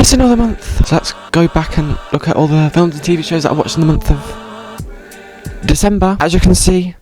It's another month, so let's go back and look at all the films and TV shows that I watched in the month of December. As you can see,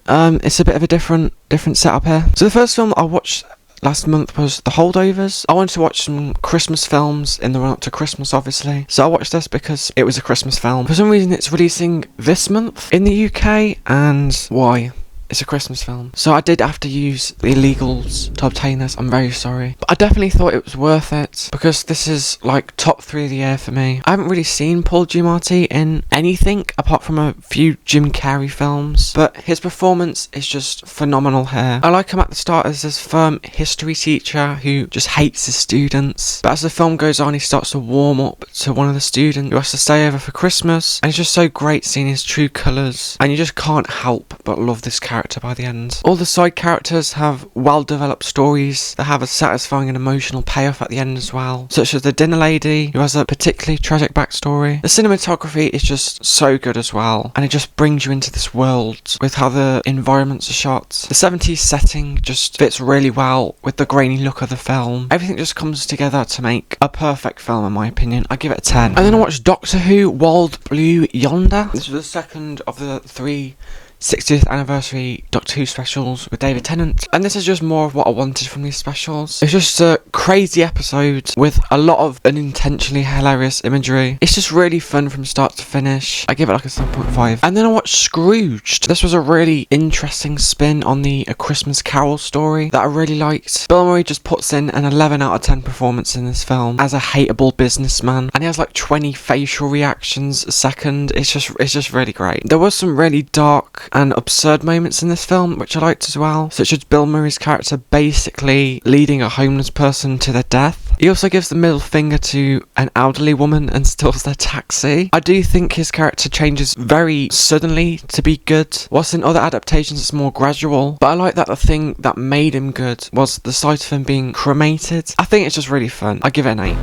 it's a bit of a different setup here. So the first film I watched last month was The Holdovers. I wanted to watch some Christmas films in the run up to Christmas, obviously. So I watched this because it was a Christmas film. For some reason it's releasing this month in the UK, and why? It's a Christmas film. So I did have to use the illegals to obtain this. I'm very sorry. But I definitely thought it was worth it, because this is like top 3 of the year for me. I haven't really seen Paul Giamatti in anything apart from a few Jim Carrey films, but his performance is just phenomenal here. I like him at the start as this firm history teacher who just hates his students. But as the film goes on, he starts to warm up to one of the students who has to stay over for Christmas. And it's just so great seeing his true colours. And you just can't help but love this character by the end. All the side characters have well developed stories that have a satisfying and emotional payoff at the end as well, such as the dinner lady who has a particularly tragic backstory. The cinematography is just so good as well, and it just brings you into this world with how the environments are shot. The 70s setting just fits really well with the grainy look of the film. Everything just comes together to make a perfect film in my opinion. I give it a 10. And then I watched Doctor Who Wild Blue Yonder. This was the second of the 3 60th anniversary Doctor Who specials with David Tennant, and this is just more of what I wanted from these specials. It's just a crazy episode with a lot of unintentionally hilarious imagery. It's just really fun from start to finish. I give it like a 7.5. And then I watched Scrooged. This was a really interesting spin on the A Christmas Carol story that I really liked. Bill Murray just puts in an 11 out of 10 performance in this film as a hateable businessman, and he has like 20 facial reactions a second. It's just really great. There was some really dark and absurd moments in this film which I liked as well, such as Bill Murray's character basically leading a homeless person to their death. He also gives the middle finger to an elderly woman and steals their taxi. I do think his character changes very suddenly to be good, whilst in other adaptations it's more gradual, but I like that the thing that made him good was the sight of him being cremated. I think it's just really fun. I give it an 8.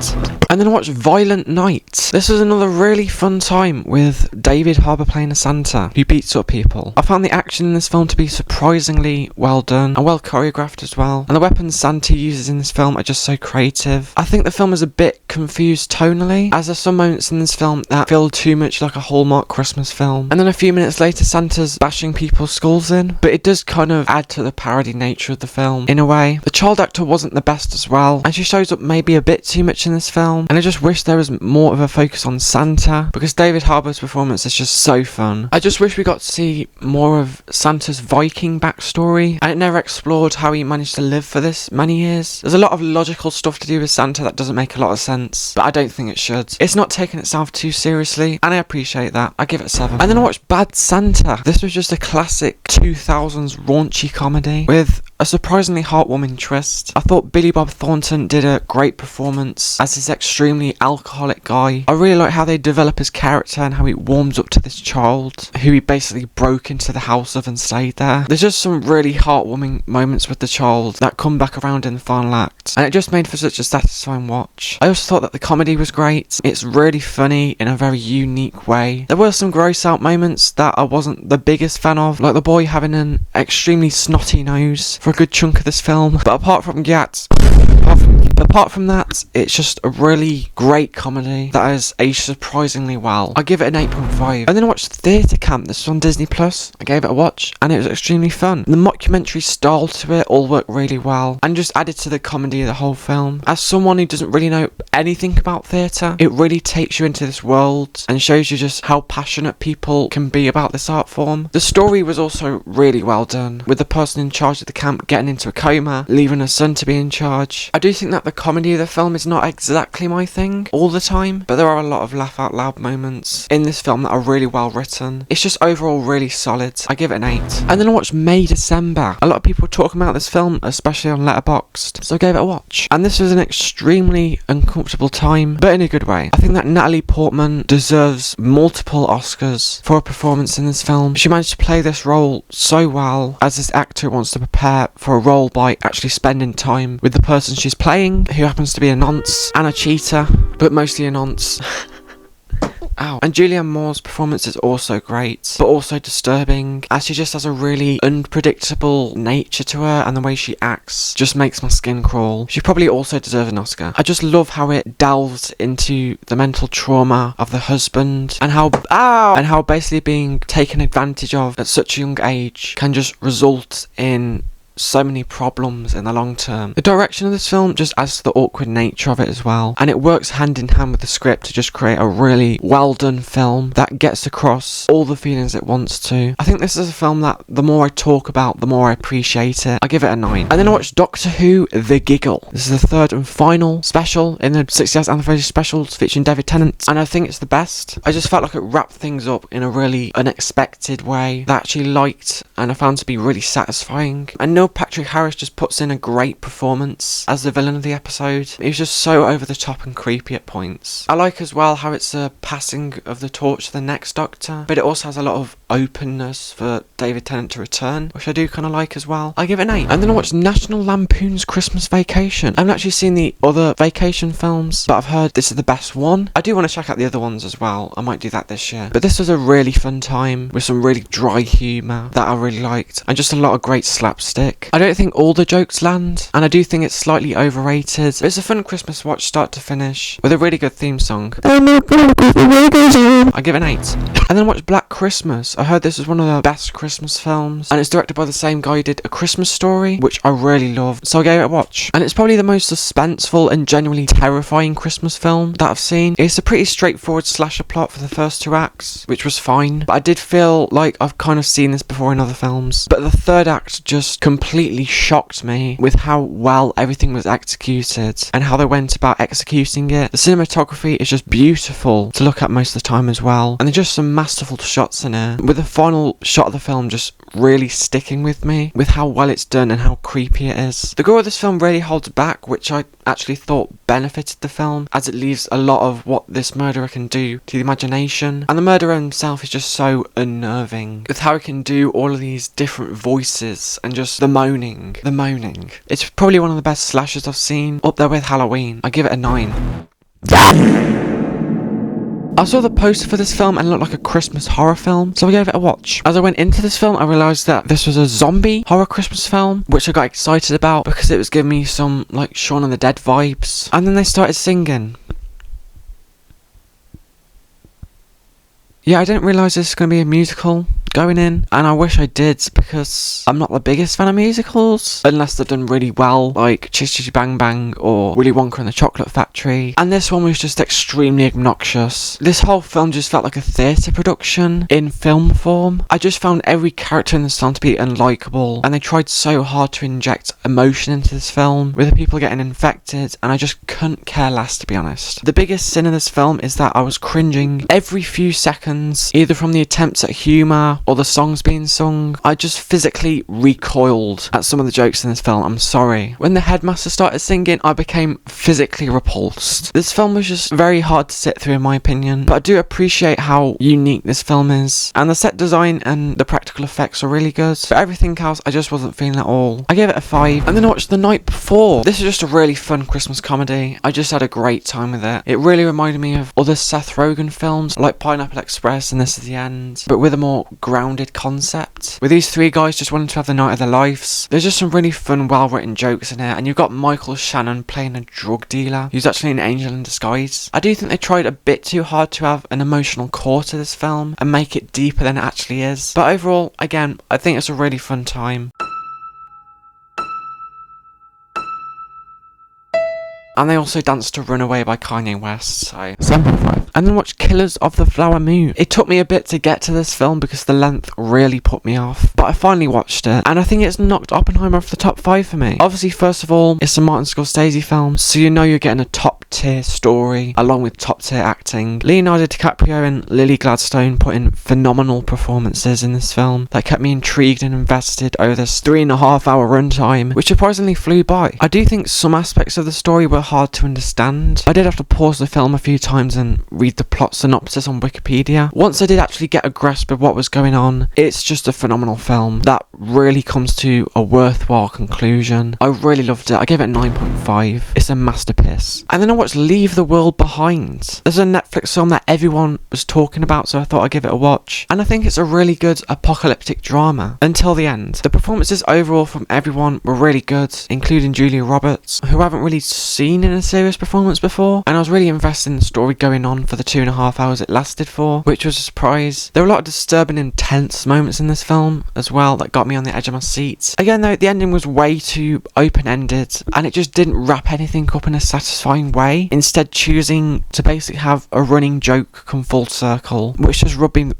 And then I watched Violent Night. This was another really fun time with David Harbour playing a Santa who beats up people. I found the action in this film to be surprisingly well done and well choreographed as well, and the weapons Santa uses in this film are just so creative. I think the film is a bit confused tonally, as there are some moments in this film that feel too much like a Hallmark Christmas film, and then a few minutes later Santa's bashing people's skulls in, but it does kind of add to the parody nature of the film in a way. The child actor wasn't the best as well, and she shows up maybe a bit too much in this film, and I just wish there was more of a focus on Santa, because David Harbour's performance is just so fun. I just wish we got to see more of Santa's Viking backstory, and it never explored how he managed to live for this many years. There's a lot of logical stuff to do with Santa that doesn't make a lot of sense, but I don't think it should. It's not taking itself too seriously, and I appreciate that. I give it a 7. And then I watched Bad Santa. This was just a classic 2000s raunchy comedy with a surprisingly heartwarming twist. I thought Billy Bob Thornton did a great performance as this extremely alcoholic guy. I really like how they develop his character and how he warms up to this child who he basically broke into the house of and stayed there. There's just some really heartwarming moments with the child that come back around in the final act, and it just made for such a satisfying watch. I also thought that the comedy was great. It's really funny in a very unique way. There were some gross out moments that I wasn't the biggest fan of, like the boy having an extremely snotty nose for a good chunk of this film, but apart from that, it's just a really great comedy that is aged surprisingly well. I give it an 8.5. And then I watched Theatre Camp. This was on Disney Plus. I gave it a watch and it was extremely fun. The mockumentary style to it all worked really well and just added to the comedy of the whole film. As someone who doesn't really know anything about theatre, it really takes you into this world and shows you just how passionate people can be about this art form. The story was also really well done, with the person in charge of the camp getting into a coma, leaving her son to be in charge. I do think that the comedy of the film is not exactly my thing all the time, but there are a lot of laugh out loud moments in this film that are really well written. It's just overall really solid. I give it an 8. And then I watched May December. A lot of people talking about this film, especially on Letterboxd, so I gave it a watch. And this was an extremely uncomfortable time, but in a good way. I think that Natalie Portman deserves multiple Oscars for her performance in this film. She managed to play this role so well, as this actor wants to prepare for a role by actually spending time with the person she's playing, who happens to be a nonce and a cheater, but mostly a nonce. Ow. And Julianne Moore's performance is also great, but also disturbing, as she just has a really unpredictable nature to her, and the way she acts just makes my skin crawl. She probably also deserves an Oscar. I just love how it delves into the mental trauma of the husband, and how basically being taken advantage of at such a young age can just result in so many problems in the long term. The direction of this film just adds to the awkward nature of it as well, and it works hand in hand with the script to just create a really well done film that gets across all the feelings it wants to. I think this is a film that the more I talk about, the more I appreciate it. I give it a 9. And then I watched Doctor Who The Giggle. This is the third and final special in the 60th anniversary specials featuring David Tennant, and I think it's the best. I just felt like it wrapped things up in a really unexpected way that I actually liked and I found to be really satisfying. And Neil Patrick Harris just puts in a great performance as the villain of the episode. He was just so over the top and creepy at points. I like as well how it's a passing of the torch to the next Doctor, but it also has a lot of openness for David Tennant to return, which I do kind of like as well. I give it an 8. And then I watched National Lampoon's Christmas Vacation. I haven't actually seen the other vacation films, but I've heard this is the best one. I do want to check out the other ones as well. I might do that this year. But this was a really fun time with some really dry humour that I really liked, and just a lot of great slapstick. I don't think all the jokes land, and I do think it's slightly overrated, but it's a fun Christmas watch start to finish with a really good theme song. I give it an 8. And then I watched Black Christmas. I heard this was one of the best Christmas films, and it's directed by the same guy who did A Christmas Story, which I really love, so I gave it a watch. And it's probably the most suspenseful and genuinely terrifying Christmas film that I've seen. It's a pretty straightforward slasher plot for the first 2 acts, which was fine, but I did feel like I've kind of seen this before in other films. But the third act just completely shocked me with how well everything was executed and how they went about executing it. The cinematography is just beautiful to look at most of the time as well, and there's just some masterful shots in it, with the final shot of the film just really sticking with me with how well it's done and how creepy it is. The gore of this film really holds back, which I actually thought benefited the film, as it leaves a lot of what this murderer can do to the imagination, and the murderer himself is just so unnerving with how he can do all of these different voices and just the moaning. It's probably one of the best slashers I've seen, up there with Halloween. I give it a 9. I saw the poster for this film and it looked like a Christmas horror film, so I gave it a watch. As I went into this film, I realised that this was a zombie horror Christmas film, which I got excited about because it was giving me some like Shaun of the Dead vibes. And then they started singing. Yeah, I didn't realise this was going to be a musical going in, and I wish I did, because I'm not the biggest fan of musicals unless they're done really well, like Chitty Chitty Bang Bang or Willy Wonka and the Chocolate Factory, and this one was just extremely obnoxious. This whole film just felt like a theatre production in film form. I just found every character in this film to be unlikable, and they tried so hard to inject emotion into this film with the people getting infected, and I just couldn't care less, to be honest. The biggest sin of this film is that I was cringing every few seconds, either from the attempts at humour or the songs being sung. I just physically recoiled at some of the jokes in this film, I'm sorry. When the headmaster started singing, I became physically repulsed. This film was just very hard to sit through in my opinion, but I do appreciate how unique this film is, and the set design and the practical effects are really good, but everything else I just wasn't feeling at all. I gave it a 5. And then I watched The Night Before. This is just a really fun Christmas comedy. I just had a great time with it. It really reminded me of other Seth Rogen films like Pineapple Express and This Is the End, but with a more grounded concept, with these 3 guys just wanting to have the night of their lives. There's just some really fun, well-written jokes in here, and you've got Michael Shannon playing a drug dealer who's actually an angel in disguise. I do think they tried a bit too hard to have an emotional core to this film and make it deeper than it actually is, but overall, again, I think it's a really fun time. And they also danced to Runaway by Kanye West, so 7.5. And then watched Killers of the Flower Moon. It took me a bit to get to this film because the length really put me off, but I finally watched it, and I think it's knocked Oppenheimer off the top 5 for me. Obviously, first of all, it's a Martin Scorsese film, so you know you're getting a top tier story along with top tier acting. Leonardo DiCaprio and Lily Gladstone put in phenomenal performances in this film that kept me intrigued and invested over this 3.5 hour runtime, which surprisingly flew by. I do think some aspects of the story were hard to understand. I did have to pause the film a few times and read the plot synopsis on Wikipedia. Once I did actually get a grasp of what was going on, it's just a phenomenal film that really comes to a worthwhile conclusion. I really loved it. I gave it a 9.5. It's a masterpiece. And then I watched Leave the World Behind. There's a Netflix film that everyone was talking about, so I thought I'd give it a watch. And I think it's a really good apocalyptic drama until the end. The performances overall from everyone were really good, including Julia Roberts, who I haven't really seen in a serious performance before, and I was really invested in the story going on for the 2.5 hours it lasted for, which was a surprise. There were a lot of disturbing, intense moments in this film as well that got me on the edge of my seat. Again though, the ending was way too open-ended, and it just didn't wrap anything up in a satisfying way, instead choosing to basically have a running joke come full circle, which just rubbed me the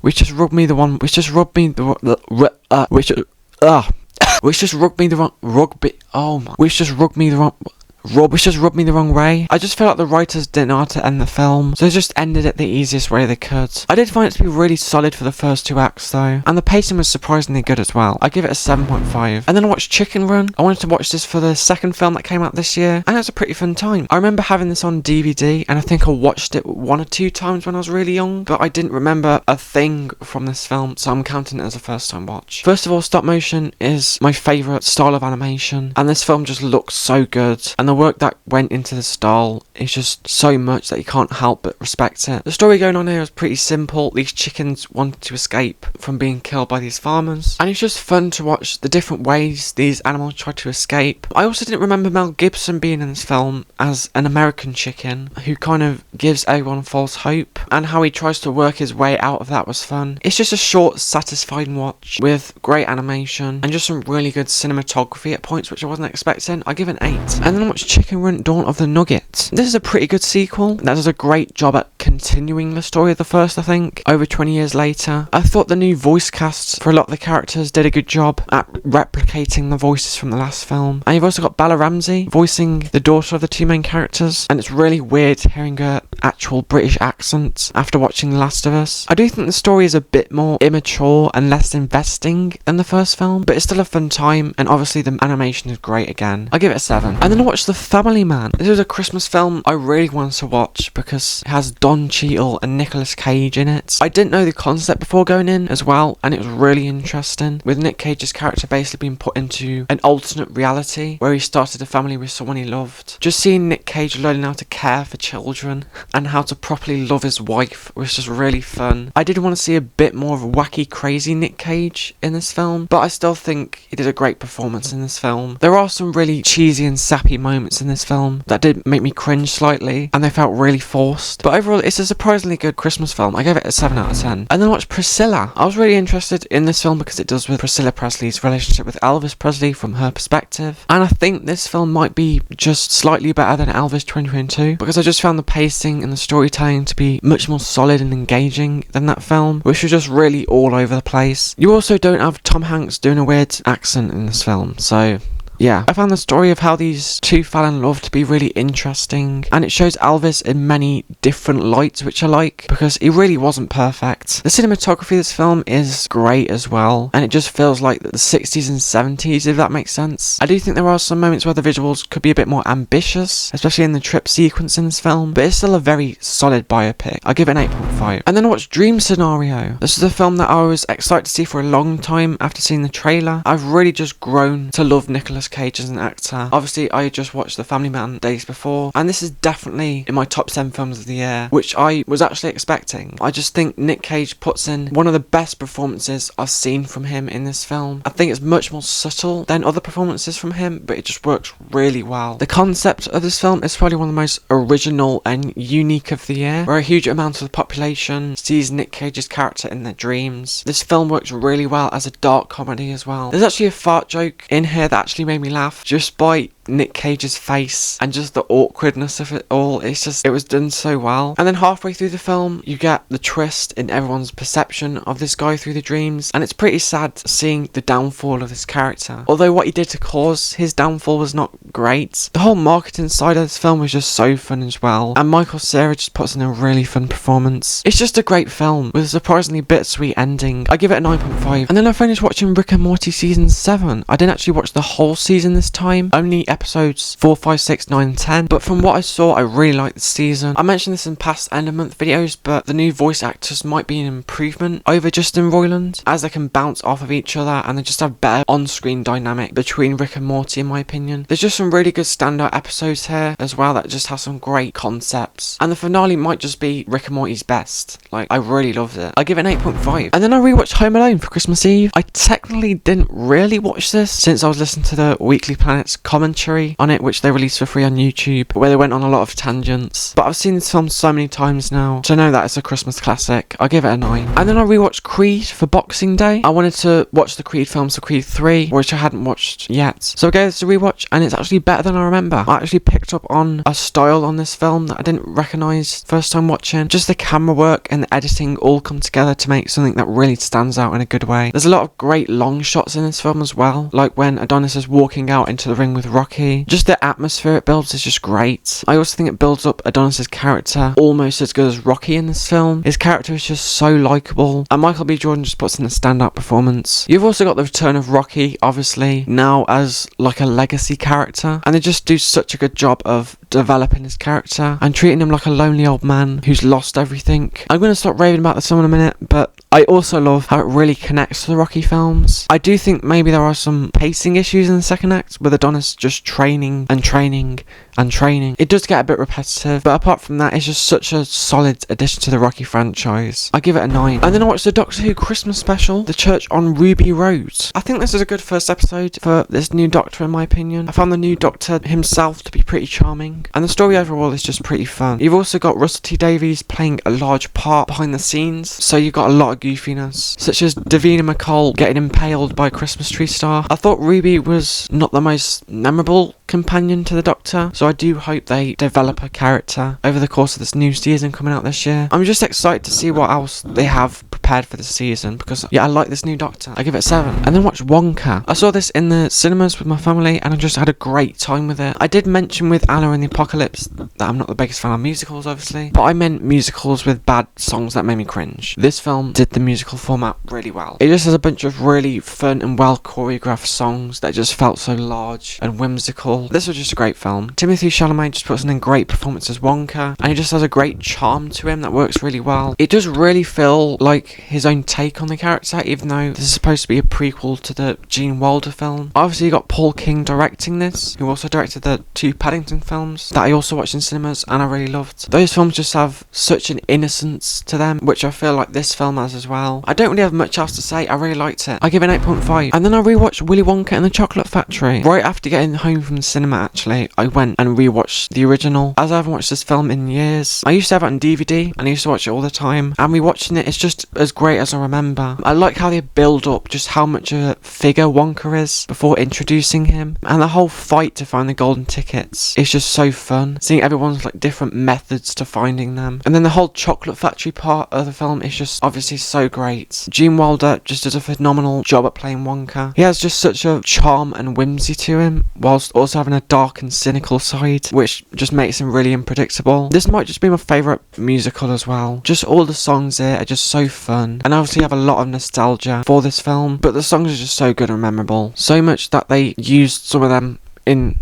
wrong way. I just felt like the writers didn't know how to end the film, so they just ended it the easiest way they could. I did find it to be really solid for the first 2 acts though, and the pacing was surprisingly good as well. I give it a 7.5. And then I watched Chicken Run. I wanted to watch this for the second film that came out this year, and it was a pretty fun time. I remember having this on DVD, and I think I watched it 1 or 2 times when I was really young, but I didn't remember a thing from this film, so I'm counting it as a first time watch. First of all, stop motion is my favourite style of animation, and this film just looks so good, and the work that went into the style is just so much that you can't help but respect it. The story going on here is pretty simple. These chickens wanted to escape from being killed by these farmers, and it's just fun to watch the different ways these animals try to escape. I also didn't remember Mel Gibson being in this film as an American chicken who kind of gives everyone false hope, and how he tries to work his way out of that was fun. It's just a short, satisfying watch with great animation and just some really good cinematography at points which I wasn't expecting. I give it an 8. And then I watched Chicken Run Dawn of the Nugget. This is a pretty good sequel that does a great job at continuing the story of the first, I think, over 20 years later. I thought the new voice casts for a lot of the characters did a good job at replicating the voices from the last film. And you've also got Bella Ramsey voicing the daughter of the 2 main characters, and it's really weird hearing her actual British accent after watching The Last of Us. I do think the story is a bit more immature and less investing than the first film, but it's still a fun time, and obviously the animation is great again. I give it a 7. And then I watched The Family Man. This was a Christmas film I really wanted to watch because it has Don Cheadle and Nicolas Cage in it. I didn't know the concept before going in as well, and it was really interesting, with Nick Cage's character basically being put into an alternate reality where he started a family with someone he loved. Just seeing Nick Cage learning how to care for children and how to properly love his wife was just really fun. I did want to see a bit more of a wacky, crazy Nick Cage in this film, but I still think he did a great performance in this film. There are some really cheesy and sappy moments in this film that did make me cringe slightly, and they felt really forced, but overall it's a surprisingly good Christmas film. I gave it a 7 out of 10. And then I watched Priscilla. I was really interested in this film because it does with Priscilla Presley's relationship with Elvis Presley from her perspective, and I think this film might be just slightly better than Elvis 2022 because I just found the pacing and the storytelling to be much more solid and engaging than that film, which was just really all over the place. You also don't have Tom Hanks doing a weird accent in this film, so yeah, I found the story of how these 2 fell in love to be really interesting, and it shows Elvis in many different lights, which I like, because he really wasn't perfect. The cinematography of this film is great as well, and it just feels like the 60s and 70s, if that makes sense. I do think there are some moments where the visuals could be a bit more ambitious, especially in the trip sequence in this film, but it's still a very solid biopic. I give it an 8.5. And then I watched Dream Scenario. This is a film that I was excited to see for a long time after seeing the trailer. I've really just grown to love Nicolas Cage as an actor. Obviously, I just watched The Family Man days before, and this is definitely in my top 10 films of the year, which I was actually expecting. I just think Nick Cage puts in one of the best performances I've seen from him in this film. I think it's much more subtle than other performances from him, but it just works really well. The concept of this film is probably one of the most original and unique of the year, where a huge amount of the population sees Nick Cage's character in their dreams. This film works really well as a dark comedy as well. There's actually a fart joke in here that actually made me laugh just by Nick Cage's face and just the awkwardness of it all. It was done so well. And then halfway through the film, you get the twist in everyone's perception of this guy through the dreams, and it's pretty sad seeing the downfall of this character. Although what he did to cause his downfall was not great, the whole marketing side of this film was just so fun as well, and Michael Cera just puts in a really fun performance. It's just a great film with a surprisingly bittersweet ending. I give it a 9.5. And then I finished watching Rick and Morty season 7. I didn't actually watch the whole season this time, only episode episodes 4, 5, 6, 9, 10. But from what I saw, I really liked the season. I mentioned this in past end of month videos, but the new voice actors might be an improvement over Justin Roiland, as they can bounce off of each other and they just have better on-screen dynamic between Rick and Morty, in my opinion. There's just some really good standout episodes here as well that just have some great concepts. And the finale might just be Rick and Morty's best. Like, I really loved it. I give it an 8.5. And then I rewatched Home Alone for Christmas Eve. I technically didn't really watch this since I was listening to the Weekly Planet's commentary on it, which they released for free on YouTube, where they went on a lot of tangents. But I've seen this film so many times now, so I know that it's a Christmas classic. I give it a 9. And then I rewatched Creed for Boxing Day. I wanted to watch the Creed films for Creed 3, which I hadn't watched yet. So I gave this a rewatch, and it's actually better than I remember. I actually picked up on a style on this film that I didn't recognise first time watching. Just the camera work and the editing all come together to make something that really stands out in a good way. There's a lot of great long shots in this film as well, like when Adonis is walking out into the ring with Rocky. Just the atmosphere it builds is just great. I also think it builds up Adonis's character almost as good as Rocky in this film. His character is just so likeable, and Michael B. Jordan just puts in a standout performance. You've also got the return of Rocky, obviously, now as like a legacy character, and they just do such a good job of developing his character and treating him like a lonely old man who's lost everything. I'm going to stop raving about this film in a minute, but I also love how it really connects to the Rocky films. I do think maybe there are some pacing issues in the second act with Adonis just training and training and training. It does get a bit repetitive, but apart from that, it's just such a solid addition to the Rocky franchise. I give it a 9. And then I watched the Doctor Who Christmas special, The Church on Ruby Road. I think this is a good first episode for this new Doctor, in my opinion. I found the new Doctor himself to be pretty charming, and the story overall is just pretty fun. You've also got Russell T Davies playing a large part behind the scenes, so you've got a lot of goofiness, such as Davina McCall getting impaled by a Christmas tree star. I thought Ruby was not the most memorable companion to the Doctor, so I do hope they develop a character over the course of this new season coming out this year. I'm just excited to see what else they have prepared for this season, because yeah, I like this new Doctor. I give it a 7. And then watch Wonka. I saw this in the cinemas with my family and I just had a great time with it. I did mention with Anna and the Apocalypse that I'm not the biggest fan of musicals, obviously, but I meant musicals with bad songs that made me cringe. This film did the musical format really well. It just has a bunch of really fun and well choreographed songs that just felt so large and whimsical. This was just a great film. Timothée Chalamet just puts in a great performance as Wonka, and he just has a great charm to him that works really well. It does really feel like his own take on the character, even though this is supposed to be a prequel to the Gene Wilder film. Obviously you got Paul King directing this, who also directed the 2 Paddington films that I also watched in cinemas and I really loved. Those films just have such an innocence to them, which I feel like this film has as well. I don't really have much else to say. I really liked it. I give it an 8.5. And then I rewatched Willy Wonka and the Chocolate Factory. Right after getting home from the cinema, actually, I went and rewatched the original, as I haven't watched this film in years. I used to have it on DVD and I used to watch it all the time, and rewatching it, it's just as great as I remember. I like how they build up just how much a figure Wonka is before introducing him, and the whole fight to find the golden tickets is just so fun, seeing everyone's like different methods to finding them. And then the whole chocolate factory part of the film is just obviously so great. Gene Wilder just does a phenomenal job at playing Wonka. He has just such a charm and whimsy to him, whilst also having a dark and cynical side, which just makes him really unpredictable. This might just be my favourite musical as well. Just all the songs here are just so fun, and I obviously have a lot of nostalgia for this film, but the songs are just so good and memorable. So much that they used some of them in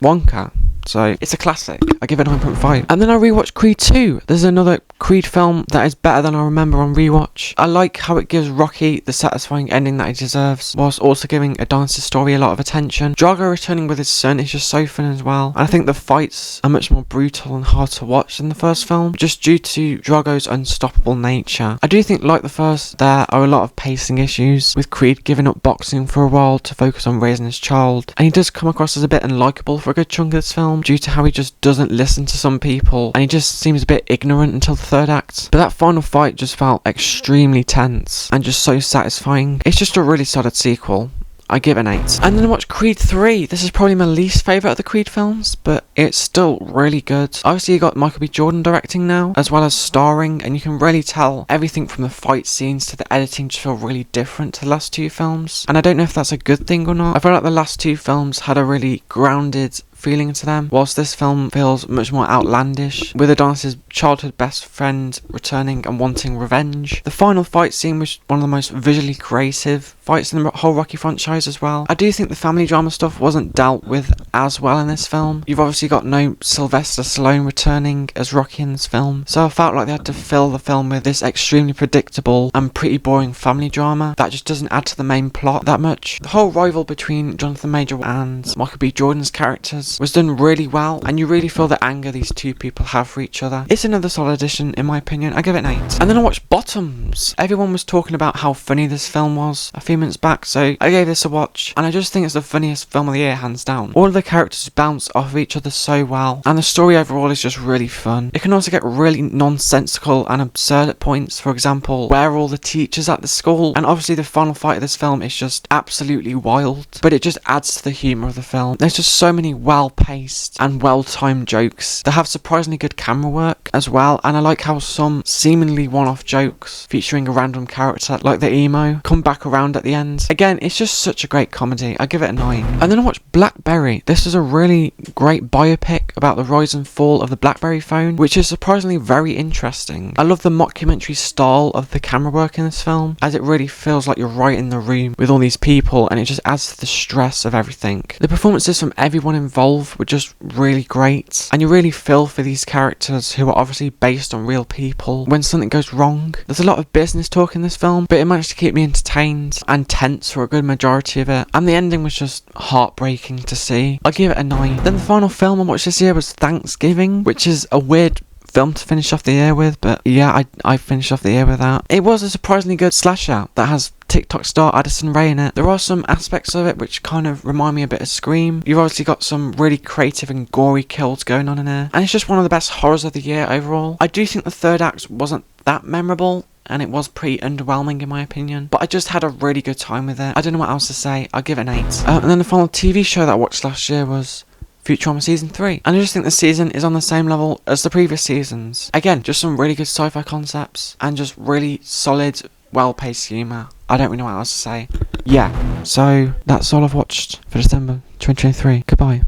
Wonka. So it's a classic. I give it 9.5. And then I rewatched Creed 2. There's another Creed film that is better than I remember on rewatch. I like how it gives Rocky the satisfying ending that he deserves, whilst also giving Adonis' story a lot of attention. Drago returning with his son is just so fun as well. And I think the fights are much more brutal and hard to watch than the first film, just due to Drago's unstoppable nature. I do think, like the first, there are a lot of pacing issues, with Creed giving up boxing for a while to focus on raising his child. And he does come across as a bit unlikable for a good chunk of this film, due to how he just doesn't listen to some people, and he just seems a bit ignorant until the third act. But that final fight just felt extremely tense and just so satisfying. It's just a really solid sequel. I give it an 8. And then I watched Creed 3. This is probably my least favourite of the Creed films, but it's still really good. Obviously you got Michael B. Jordan directing now, as well as starring, and you can really tell everything from the fight scenes to the editing just feel really different to the last 2 films. And I don't know if that's a good thing or not. I feel like the last 2 films had a really grounded feeling to them, whilst this film feels much more outlandish, with Adonis's childhood best friend returning and wanting revenge. The final fight scene was one of the most visually creative fights in the whole Rocky franchise as well. I do think the family drama stuff wasn't dealt with as well in this film. You've obviously got no Sylvester Stallone returning as Rocky in this film, so I felt like they had to fill the film with this extremely predictable and pretty boring family drama that just doesn't add to the main plot that much. The whole rival between Jonathan Major and Michael B. Jordan's characters was done really well, and you really feel the anger these two people have for each other. It's another solid addition in my opinion. I give it an 8. And then I watched Bottoms. Everyone was talking about how funny this film was a few minutes back, so I gave this a watch, and I just think it's the funniest film of the year, hands down. All of the characters bounce off of each other so well, and the story overall is just really fun. It can also get really nonsensical and absurd at points. For example, where are all the teachers at the school? And obviously the final fight of this film is just absolutely wild, but it just adds to the humour of the film. There's just so many well-paced and well-timed jokes that have surprisingly good camera work as well, and I like how some seemingly one-off jokes featuring a random character like the emo come back around at the end. Again, it's just such a great comedy. I give it a 9. And then I watched Blackberry. This is a really great biopic about the rise and fall of the Blackberry phone, which is surprisingly very interesting. I love the mockumentary style of the camera work in this film, as it really feels like you're right in the room with all these people, and it just adds to the stress of everything. The performances from everyone involved were just really great, and you really feel for these characters who are obviously based on real people when something goes wrong. There's a lot of business talk in this film, but it managed to keep me entertained and tense for a good majority of it, and the ending was just heartbreaking to see. I give it a 9. Then the final film I watched this year was Thanksgiving, which is a weird film to finish off the year with, but yeah, I finished off the year with that. It was a surprisingly good slasher that has TikTok star Addison Rae in it. There are some aspects of it which kind of remind me a bit of Scream. You've obviously got some really creative and gory kills going on in there, and it's just one of the best horrors of the year overall. I do think the third act wasn't that memorable, and it was pretty underwhelming in my opinion, but I just had a really good time with it. I don't know what else to say. I'll give it an 8. And then the final TV show that I watched last year was Futurama Season 3. And I just think the season is on the same level as the previous seasons. Again, just some really good sci-fi concepts and just really solid, well-paced humour. I don't really know what else to say. Yeah, so that's all I've watched for December 2023. Goodbye.